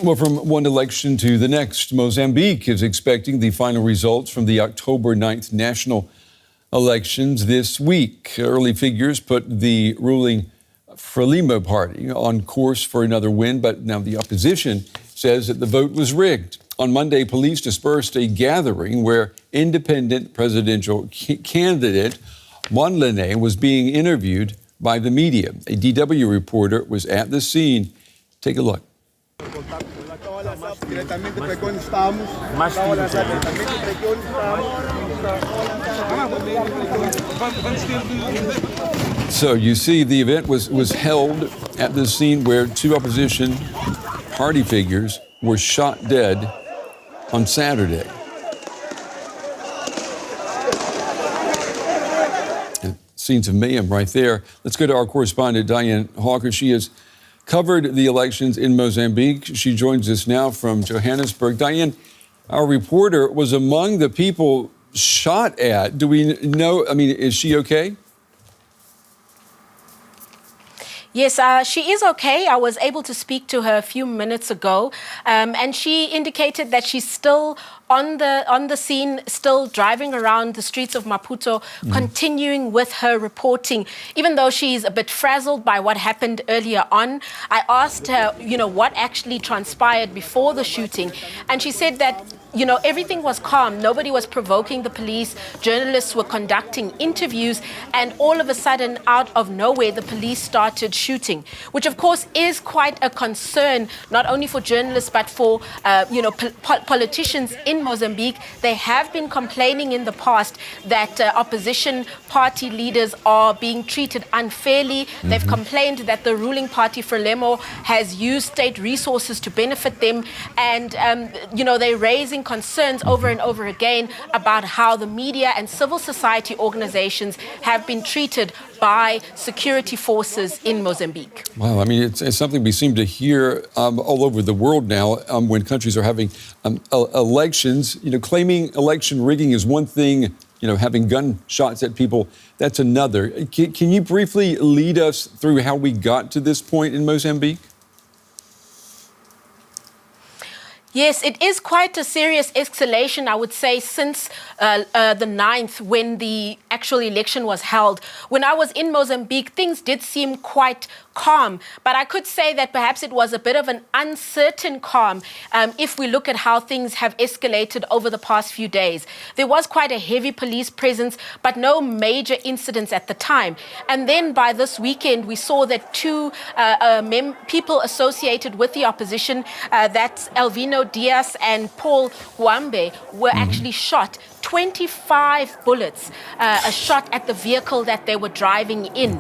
Well, from one election to the next, Mozambique is expecting the final results from the October 9th national elections this week. Early figures put the ruling Frelimo Party on course for another win, but now the opposition says that the vote was rigged. On Monday, police dispersed a gathering where independent presidential candidate Mondlane was being interviewed by the media. A DW reporter was at the scene. Take a look. So you see, the event was held at the scene where two opposition party figures were shot dead on Saturday. And scenes of mayhem right there. Let's go to our correspondent, Diane Hawker. She has covered the elections in Mozambique. She joins us now from Johannesburg. Diane, our reporter was among the people shot at. Do we know, is she okay? Yes, she is okay. I was able to speak to her a few minutes ago, and she indicated that she's still on the scene, still driving around the streets of Maputo, continuing with her reporting, even though she's a bit frazzled by what happened earlier on. I asked her, what actually transpired before the shooting, and she said that everything was calm. Nobody was provoking the police. Journalists were conducting interviews, and all of a sudden, out of nowhere, the police started shooting, which of course is quite a concern, not only for journalists, but for, politicians in Mozambique. They have been complaining in the past that opposition party leaders are being treated unfairly. They've complained that the ruling party, Frelimo, has used state resources to benefit them. And, they're raising concerns over and over again about how the media and civil society organizations have been treated by security forces in Mozambique. Wow, it's something we seem to hear all over the world now when countries are having elections. Claiming election rigging is one thing, having gunshots at people, that's another. Can you briefly lead us through how we got to this point in Mozambique? Yes, it is quite a serious escalation, I would say, since the 9th, when the actual election was held. When I was in Mozambique, things did seem quite calm, but I could say that perhaps it was a bit of an uncertain calm if we look at how things have escalated over the past few days. There was quite a heavy police presence, but no major incidents at the time. And then by this weekend, we saw that two people associated with the opposition, that's Elvino Diaz and Paul Huambe, were actually shot. 25 bullets shot at the vehicle that they were driving in,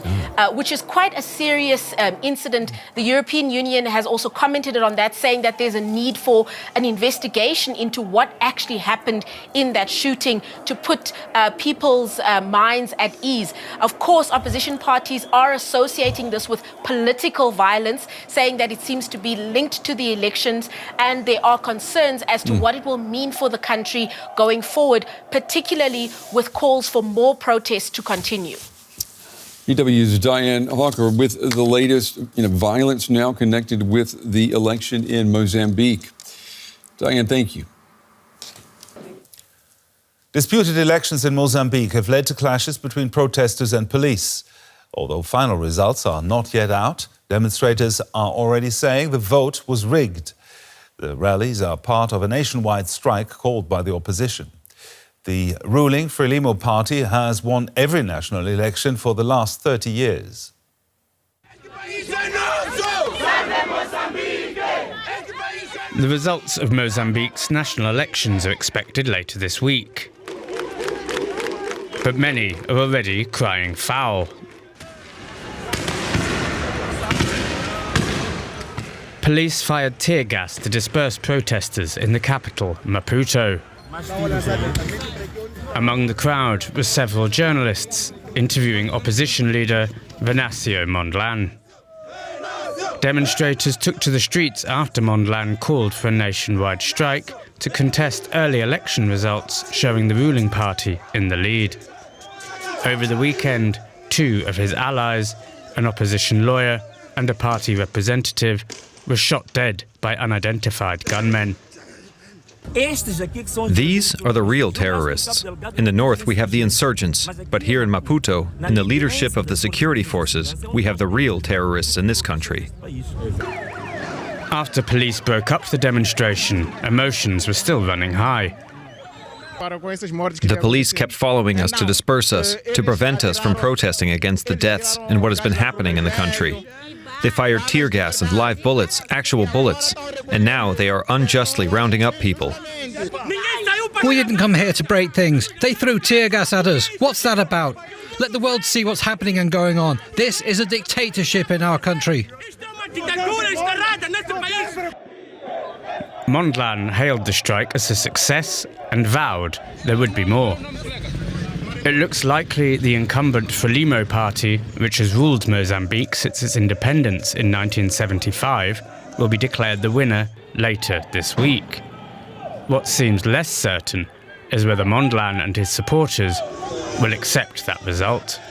which is quite a serious incident. The European Union has also commented on that, saying that there's a need for an investigation into what actually happened in that shooting to put people's minds at ease. Of course, opposition parties are associating this with political violence, saying that it seems to be linked to the elections, and there are concerns as to what it will mean for the country going forward, particularly with calls for more protests to continue. DW's Diane Hawker with the latest violence now connected with the election in Mozambique. Diane, thank you. Disputed elections in Mozambique have led to clashes between protesters and police. Although final results are not yet out, demonstrators are already saying the vote was rigged. The rallies are part of a nationwide strike called by the opposition. The ruling Frelimo Party has won every national election for the last 30 years. The results of Mozambique's national elections are expected later this week. But many are already crying foul. Police fired tear gas to disperse protesters in the capital, Maputo. Among the crowd were several journalists interviewing opposition leader Venancio Mondlane. Demonstrators took to the streets after Mondlane called for a nationwide strike to contest early election results showing the ruling party in the lead. Over the weekend, two of his allies, an opposition lawyer and a party representative, was shot dead by unidentified gunmen. These are the real terrorists. In the north, we have the insurgents, but here in Maputo, in the leadership of the security forces, we have the real terrorists in this country. After police broke up the demonstration, emotions were still running high. The police kept following us to disperse us, to prevent us from protesting against the deaths and what has been happening in the country. They fired tear gas and live bullets, actual bullets, and now they are unjustly rounding up people. We didn't come here to break things. They threw tear gas at us. What's that about? Let the world see what's happening and going on. This is a dictatorship in our country. Mondlane hailed the strike as a success and vowed there would be more. It looks likely the incumbent Frelimo Party, which has ruled Mozambique since its independence in 1975, will be declared the winner later this week. What seems less certain is whether Mondlane and his supporters will accept that result.